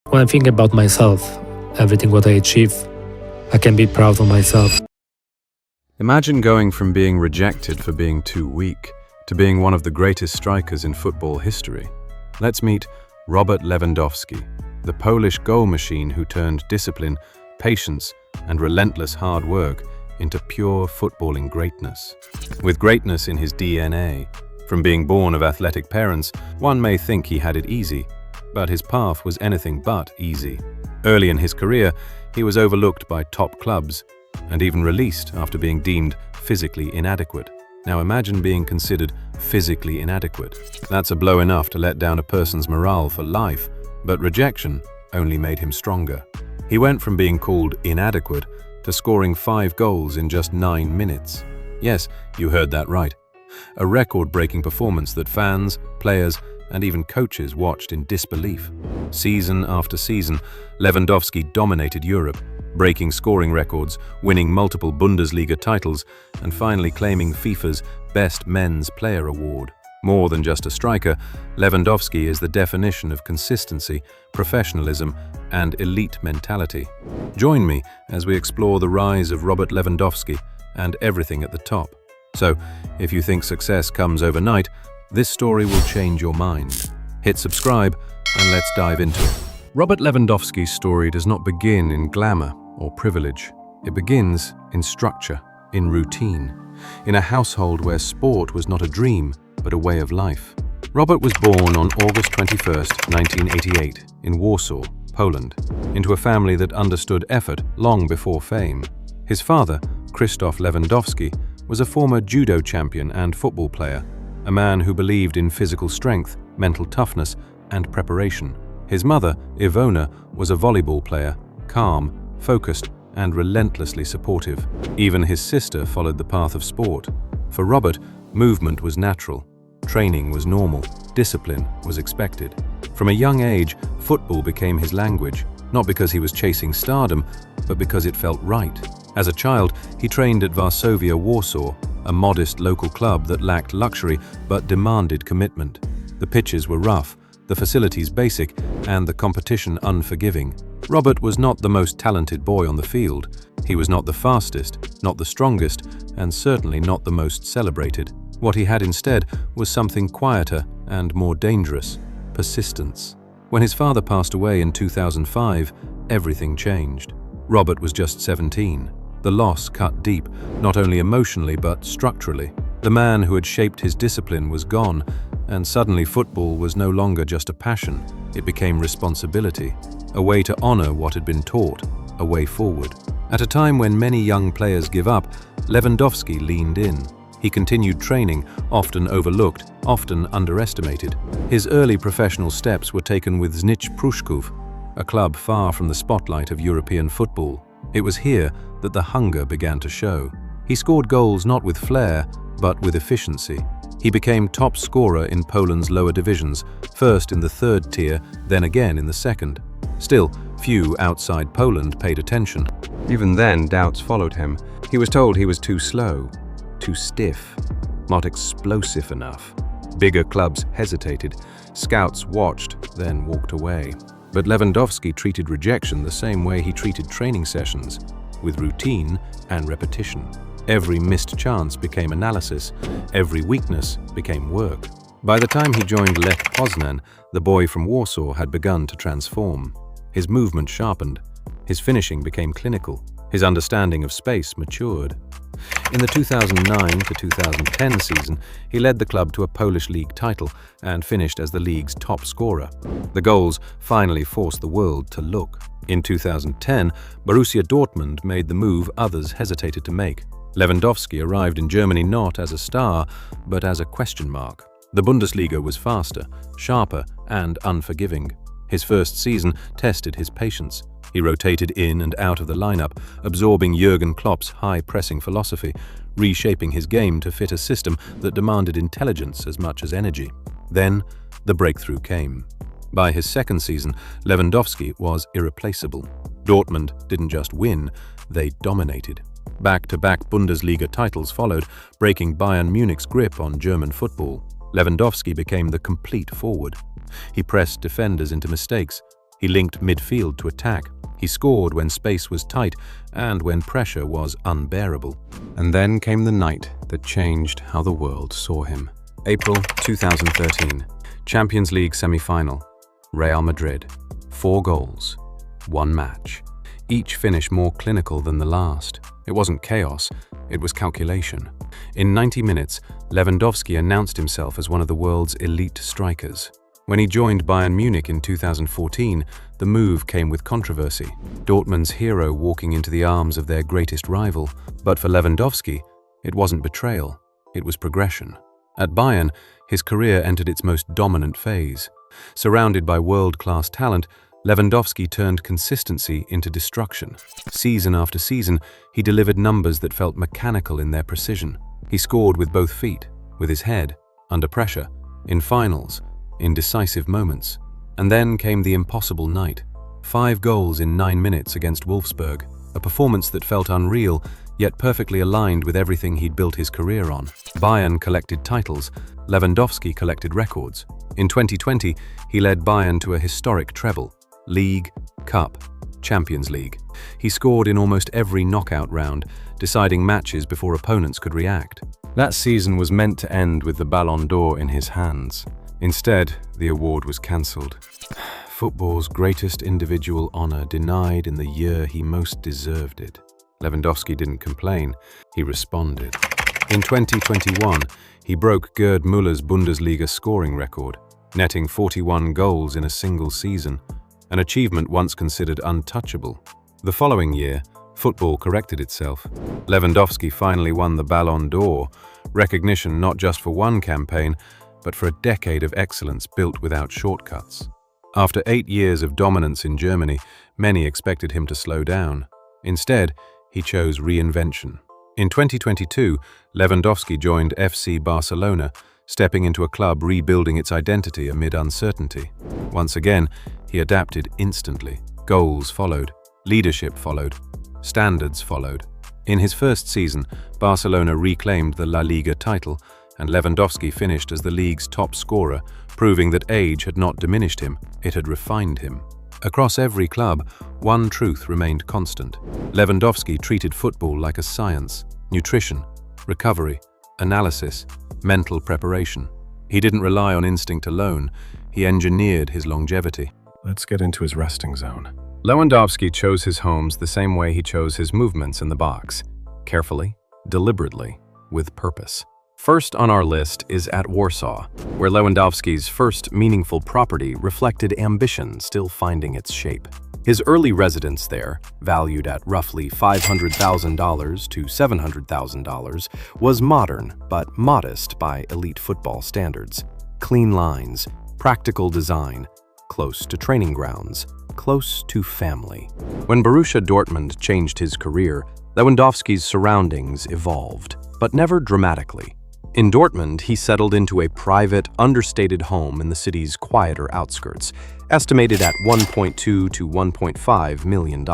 When I think about myself, everything what I achieve, I can be proud of myself. Imagine going from being rejected for being too weak to being one of the greatest strikers in football history. Let's meet Robert Lewandowski, the Polish goal machine who turned discipline, patience, and relentless hard work into pure footballing greatness. With greatness in his DNA, from being born of athletic parents, one may think he had it easy, but his path was anything but easy. Early in his career, he was overlooked by top clubs and even released after being deemed physically inadequate. Now imagine being considered physically inadequate. That's a blow enough to let down a person's morale for life, but rejection only made him stronger. He went from being called inadequate to scoring 5 goals in just 9 minutes. Yes, you heard that right. A record-breaking performance that fans, players, and even coaches watched in disbelief. Season after season, Lewandowski dominated Europe, breaking scoring records, winning multiple Bundesliga titles, and finally claiming FIFA's Best Men's Player Award. More than just a striker, Lewandowski is the definition of consistency, professionalism, and elite mentality. Join me as we explore the rise of Robert Lewandowski and everything at the top. So, if you think success comes overnight, this story will change your mind. Hit subscribe and let's dive into it. Robert Lewandowski's story does not begin in glamour or privilege. It begins in structure, in routine, in a household where sport was not a dream, but a way of life. Robert was born on August 21st, 1988, in Warsaw, Poland, into a family that understood effort long before fame. His father, Krzysztof Lewandowski, was a former judo champion and football player, a man who believed in physical strength, mental toughness, and preparation. His mother, Ivona, was a volleyball player, calm, focused, and relentlessly supportive. Even his sister followed the path of sport. For Robert, movement was natural, training was normal, discipline was expected. From a young age, football became his language, not because he was chasing stardom, but because it felt right. As a child, he trained at Warsaw, a modest local club that lacked luxury but demanded commitment. The pitches were rough, the facilities basic, and the competition unforgiving. Robert was not the most talented boy on the field. He was not the fastest, not the strongest, and certainly not the most celebrated. What he had instead was something quieter and more dangerous: persistence. When his father passed away in 2005, everything changed. Robert was just 17. The loss cut deep, not only emotionally but structurally. The man who had shaped his discipline was gone, and suddenly football was no longer just a passion. It became responsibility, a way to honor what had been taught, a way forward. At a time when many young players give up, Lewandowski leaned in. He continued training, often overlooked, often underestimated. His early professional steps were taken with Znicz Pruszków, a club far from the spotlight of European football. It was here that the hunger began to show. He scored goals not with flair, but with efficiency. He became top scorer in Poland's lower divisions, first in the 3rd tier, then again in the 2nd. Still, few outside Poland paid attention. Even then, doubts followed him. He was told he was too slow, too stiff, not explosive enough. Bigger clubs hesitated. Scouts watched, then walked away. But Lewandowski treated rejection the same way he treated training sessions, with routine and repetition. Every missed chance became analysis, every weakness became work. By the time he joined Lech Poznan, the boy from Warsaw had begun to transform. His movement sharpened, his finishing became clinical, his understanding of space matured. In the 2009 to 2010 season, he led the club to a Polish league title and finished as the league's top scorer. The goals finally forced the world to look. In 2010, Borussia Dortmund made the move others hesitated to make. Lewandowski arrived in Germany not as a star, but as a question mark. The Bundesliga was faster, sharper, and unforgiving. His first season tested his patience. He rotated in and out of the lineup, absorbing Jürgen Klopp's high-pressing philosophy, reshaping his game to fit a system that demanded intelligence as much as energy. Then, the breakthrough came. By his 2nd season, Lewandowski was irreplaceable. Dortmund didn't just win, they dominated. Back-to-back Bundesliga titles followed, breaking Bayern Munich's grip on German football. Lewandowski became the complete forward. He pressed defenders into mistakes, He linked midfield to attack. He scored when space was tight and when pressure was unbearable. And then came the night that changed how the world saw him. April 2013, Champions League semi-final. Real Madrid. 4 goals, 1 match. Each finish more clinical than the last. It wasn't chaos, it was calculation. In 90 minutes, Lewandowski announced himself as one of the world's elite strikers. When he joined Bayern Munich in 2014, the move came with controversy. Dortmund's hero walking into the arms of their greatest rival. But for Lewandowski, it wasn't betrayal, it was progression. At Bayern, his career entered its most dominant phase. Surrounded by world-class talent, Lewandowski turned consistency into destruction. Season after season, he delivered numbers that felt mechanical in their precision. He scored with both feet, with his head, under pressure, in finals, in decisive moments. And then came the impossible night. 5 goals in 9 minutes against Wolfsburg, a performance that felt unreal, yet perfectly aligned with everything he'd built his career on. Bayern collected titles, Lewandowski collected records. In 2020, he led Bayern to a historic treble: League, Cup, Champions League. He scored in almost every knockout round, deciding matches before opponents could react. That season was meant to end with the Ballon d'Or in his hands. Instead, the award was cancelled. Football's greatest individual honor denied in the year he most deserved it. Lewandowski didn't complain, he responded. In 2021, he broke Gerd Müller's Bundesliga scoring record, netting 41 goals in a single season, an achievement once considered untouchable. The following year, football corrected itself. Lewandowski finally won the Ballon d'Or, recognition not just for one campaign, but for a decade of excellence built without shortcuts. After 8 years of dominance in Germany, many expected him to slow down. Instead, he chose reinvention. In 2022, Lewandowski joined FC Barcelona, stepping into a club rebuilding its identity amid uncertainty. Once again, he adapted instantly. Goals followed, leadership followed, standards followed. In his first season, Barcelona reclaimed the La Liga title, and Lewandowski finished as the league's top scorer, proving that age had not diminished him, it had refined him. Across every club, one truth remained constant. Lewandowski treated football like a science: nutrition, recovery, analysis, mental preparation. He didn't rely on instinct alone, he engineered his longevity. Let's get into his resting zone. Lewandowski chose his homes the same way he chose his movements in the box: carefully, deliberately, with purpose. First on our list is at Warsaw, where Lewandowski's first meaningful property reflected ambition still finding its shape. His early residence there, valued at roughly $500,000 to $700,000, was modern but modest by elite football standards. Clean lines, practical design, close to training grounds, close to family. When Borussia Dortmund changed his career, Lewandowski's surroundings evolved, but never dramatically. In Dortmund, he settled into a private, understated home in the city's quieter outskirts, estimated at $1.2 to $1.5 million.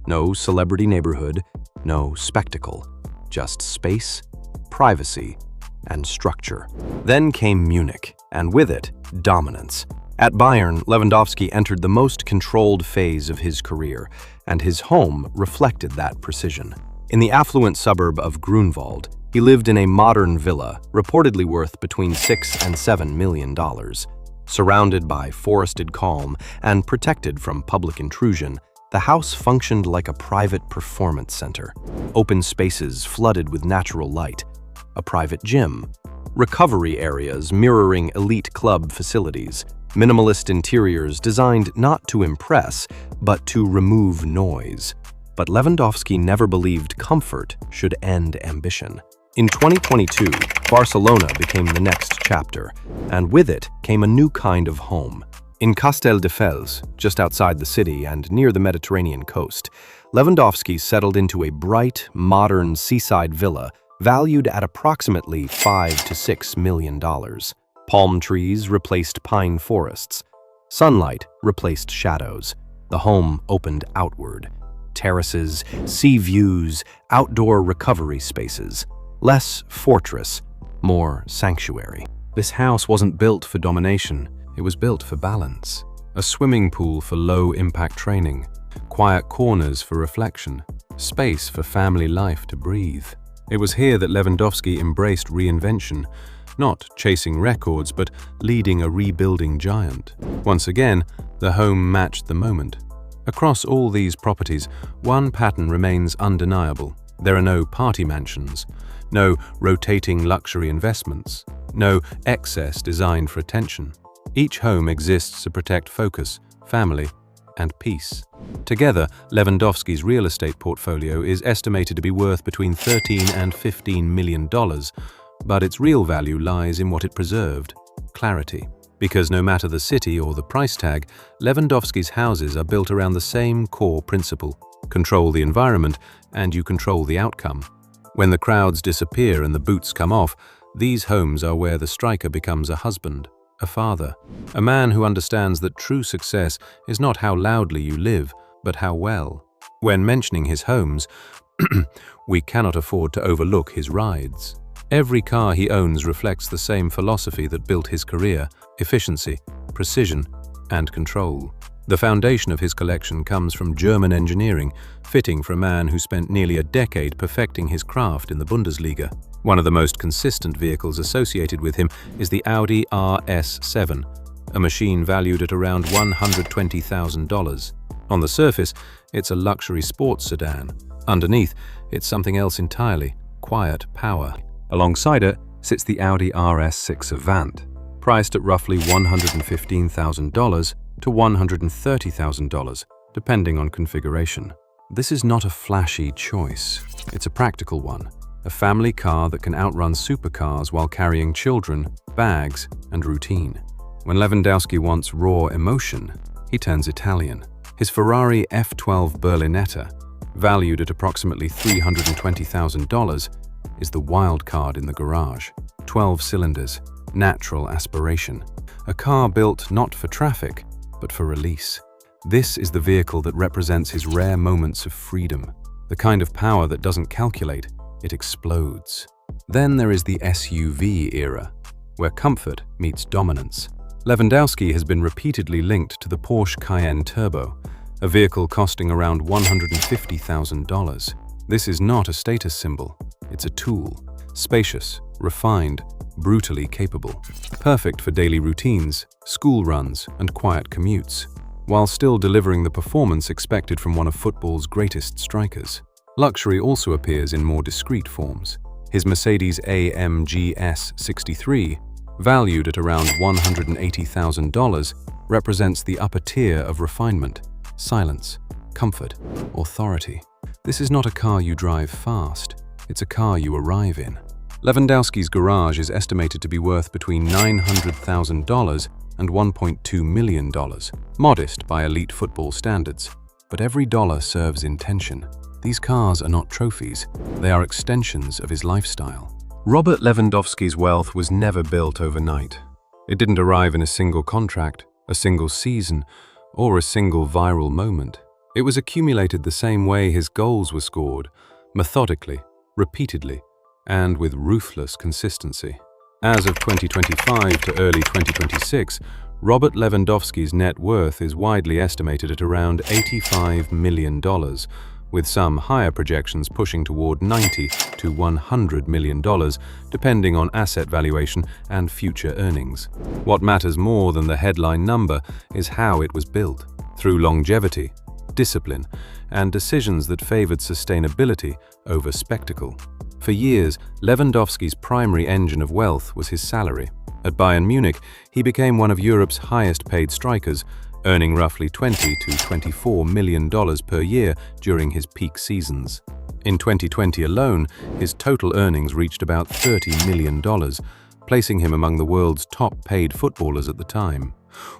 No celebrity neighborhood, no spectacle, just space, privacy, and structure. Then came Munich, and with it, dominance. At Bayern, Lewandowski entered the most controlled phase of his career, and his home reflected that precision. In the affluent suburb of Grunwald, he lived in a modern villa, reportedly worth between $6 and $7 million. Surrounded by forested calm and protected from public intrusion, the house functioned like a private performance center. Open spaces flooded with natural light, a private gym, recovery areas mirroring elite club facilities, minimalist interiors designed not to impress, but to remove noise. But Lewandowski never believed comfort should end ambition. In 2022, Barcelona became the next chapter, and with it came a new kind of home. In Castelldefels, just outside the city and near the Mediterranean coast, Lewandowski settled into a bright, modern seaside villa valued at approximately $5 to $6 million. Palm trees replaced pine forests. Sunlight replaced shadows. The home opened outward. Terraces, sea views, outdoor recovery spaces. Less fortress, more sanctuary. This house wasn't built for domination, it was built for balance. a swimming pool for low-impact training, quiet corners for reflection, space for family life to breathe. It was here that Lewandowski embraced reinvention, not chasing records, but leading a rebuilding giant. Once again, the home matched the moment. Across all these properties, one pattern remains undeniable. There are no party mansions, no rotating luxury investments, no excess designed for attention. Each home exists to protect focus, family, and peace. Together, Lewandowski's real estate portfolio is estimated to be worth between $13 and $15 million, but its real value lies in what it preserved: clarity. Because no matter the city or the price tag, Lewandowski's houses are built around the same core principle: control the environment and you control the outcome. When the crowds disappear and the boots come off, these homes are where the striker becomes a husband, a father, a man who understands that true success is not how loudly you live, but how well. When mentioning his homes, we cannot afford to overlook his rides. Every car he owns reflects the same philosophy that built his career: efficiency, precision, and control. The foundation of his collection comes from German engineering, fitting for a man who spent nearly a decade perfecting his craft in the Bundesliga. One of the most consistent vehicles associated with him is the Audi RS7, a machine valued at around $120,000. On the surface, it's a luxury sports sedan. Underneath, it's something else entirely: quiet power. Alongside it sits the Audi RS6 Avant, priced at roughly $115,000 to $130,000, depending on configuration. This is not a flashy choice. It's a practical one, a family car that can outrun supercars while carrying children, bags, and routine. When Lewandowski wants raw emotion, he turns Italian. His Ferrari F12 Berlinetta, valued at approximately $320,000, is the wild card in the garage. 12 cylinders, natural aspiration. A car built not for traffic, but for release. This is the vehicle that represents his rare moments of freedom, the kind of power that doesn't calculate, it explodes. Then there is the SUV era, where comfort meets dominance. Lewandowski has been repeatedly linked to the Porsche Cayenne Turbo, a vehicle costing around $150,000. This is not a status symbol, it's a tool. Spacious, refined, brutally capable. Perfect for daily routines, school runs, and quiet commutes, while still delivering the performance expected from one of football's greatest strikers. Luxury also appears in more discreet forms. His Mercedes-AMG S63, valued at around $180,000, represents the upper tier of refinement, silence, comfort, authority. This is not a car you drive fast, it's a car you arrive in. Lewandowski's garage is estimated to be worth between $900,000 and $1.2 million, modest by elite football standards. But every dollar serves intention. These cars are not trophies, they are extensions of his lifestyle. Robert Lewandowski's wealth was never built overnight. It didn't arrive in a single contract, a single season, or a single viral moment. It was accumulated the same way his goals were scored, methodically, repeatedly, and with ruthless consistency. As of 2025 to early 2026, Robert Lewandowski's net worth is widely estimated at around $85 million, with some higher projections pushing toward $90 to $100 million, depending on asset valuation and future earnings. What matters more than the headline number is how it was built, through longevity, discipline, and decisions that favored sustainability over spectacle. For years, Lewandowski's primary engine of wealth was his salary. At Bayern Munich, he became one of Europe's highest-paid strikers, earning roughly $20 to $24 million per year during his peak seasons. In 2020 alone, his total earnings reached about $30 million, placing him among the world's top-paid footballers at the time.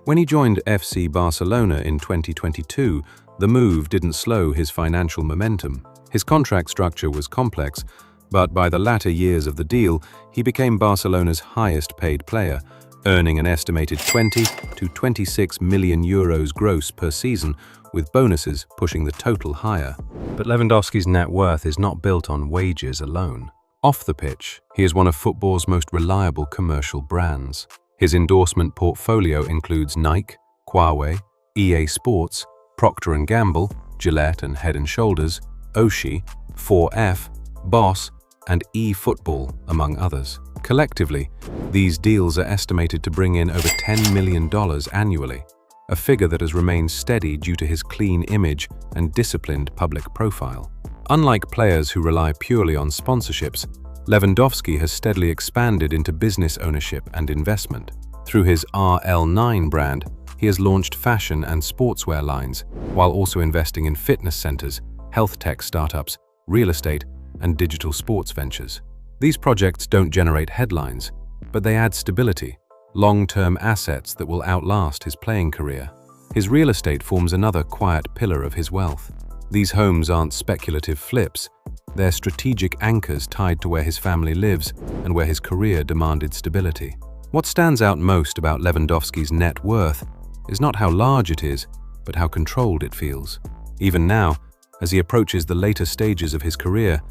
When he joined FC Barcelona in 2022, the move didn't slow his financial momentum. His contract structure was complex, but by the latter years of the deal, he became Barcelona's highest-paid player, earning an estimated 20 to 26 million euros gross per season, with bonuses pushing the total higher. But Lewandowski's net worth is not built on wages alone. Off the pitch, he is one of football's most reliable commercial brands. His endorsement portfolio includes Nike, Huawei, EA Sports, Procter & Gamble, Gillette and Head & Shoulders, Oshi, 4F, Boss, and eFootball, among others. Collectively, these deals are estimated to bring in over $10 million annually, a figure that has remained steady due to his clean image and disciplined public profile. Unlike players who rely purely on sponsorships, Lewandowski has steadily expanded into business ownership and investment. Through his RL9 brand, he has launched fashion and sportswear lines, while also investing in fitness centers, health tech startups, real estate, and digital sports ventures. These projects don't generate headlines, but they add stability, long-term assets that will outlast his playing career. His real estate forms another quiet pillar of his wealth. These homes aren't speculative flips, they're strategic anchors tied to where his family lives and where his career demanded stability. What stands out most about Lewandowski's net worth is not how large it is, but how controlled it feels. Even now, as he approaches the later stages of his career,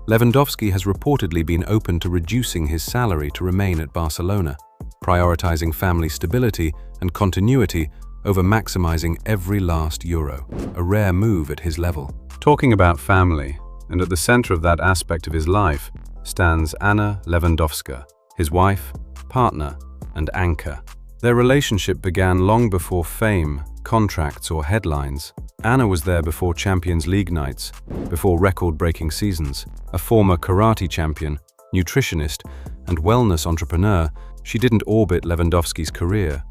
Lewandowski has reportedly been open to reducing his salary to remain at Barcelona, prioritizing family stability and continuity over maximizing every last euro, a rare move at his level. Talking about family, and at the center of that aspect of his life, stands Anna Lewandowska, his wife, partner, and anchor. Their relationship began long before fame, contracts, or headlines. Anna was there before Champions League nights, before record-breaking seasons. A former karate champion, nutritionist, and wellness entrepreneur, she didn't orbit Lewandowski's career.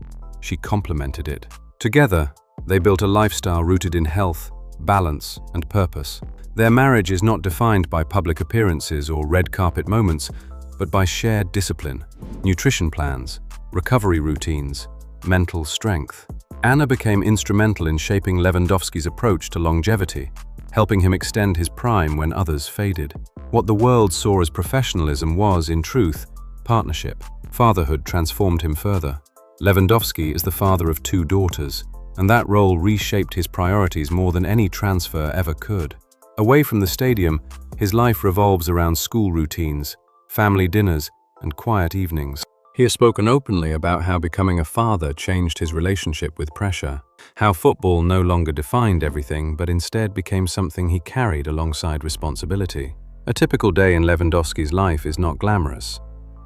She complemented it. Together, they built a lifestyle rooted in health, balance, and purpose. Their marriage is not defined by public appearances or red carpet moments, but by shared discipline, nutrition plans, recovery routines, mental strength. Anna became instrumental in shaping Lewandowski's approach to longevity, helping him extend his prime when others faded. What the world saw as professionalism was, in truth, partnership. Fatherhood transformed him further. Lewandowski is the father of 2 daughters, and that role reshaped his priorities more than any transfer ever could. Away from the stadium, his life revolves around school routines, family dinners, and quiet evenings. He has spoken openly about how becoming a father changed his relationship with pressure, how football no longer defined everything but instead became something he carried alongside responsibility. A typical day in Lewandowski's life is not glamorous.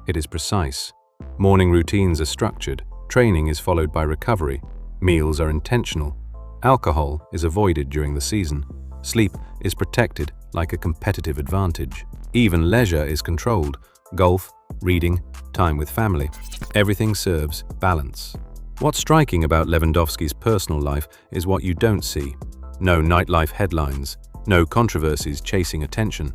It is precise. Morning routines are structured, training is followed by recovery, meals are intentional, alcohol is avoided during the season, sleep is protected like a competitive advantage. Even leisure is controlled, golf, reading, time with family. Everything serves balance. What's striking about Lewandowski's personal life is what you don't see. No nightlife headlines, no controversies chasing attention,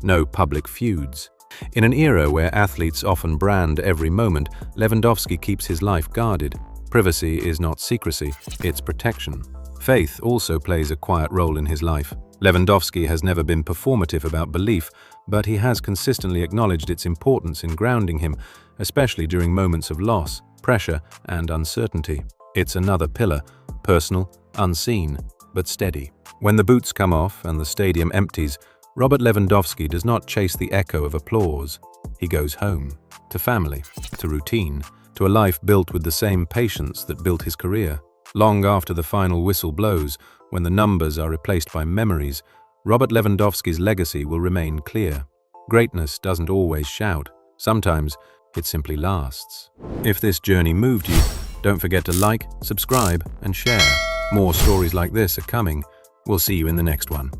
no public feuds. In an era where athletes often brand every moment, Lewandowski keeps his life guarded. Privacy is not secrecy, it's protection. Faith also plays a quiet role in his life. Lewandowski has never been performative about belief, but he has consistently acknowledged its importance in grounding him, especially during moments of loss, pressure, and uncertainty. It's another pillar, personal, unseen, but steady. When the boots come off and the stadium empties, Robert Lewandowski does not chase the echo of applause. He goes home, to family, to routine, to a life built with the same patience that built his career. Long after the final whistle blows, when the numbers are replaced by memories, Robert Lewandowski's legacy will remain clear. Greatness doesn't always shout. Sometimes it simply lasts. If this journey moved you, don't forget to like, subscribe, and share. More stories like this are coming. We'll see you in the next one.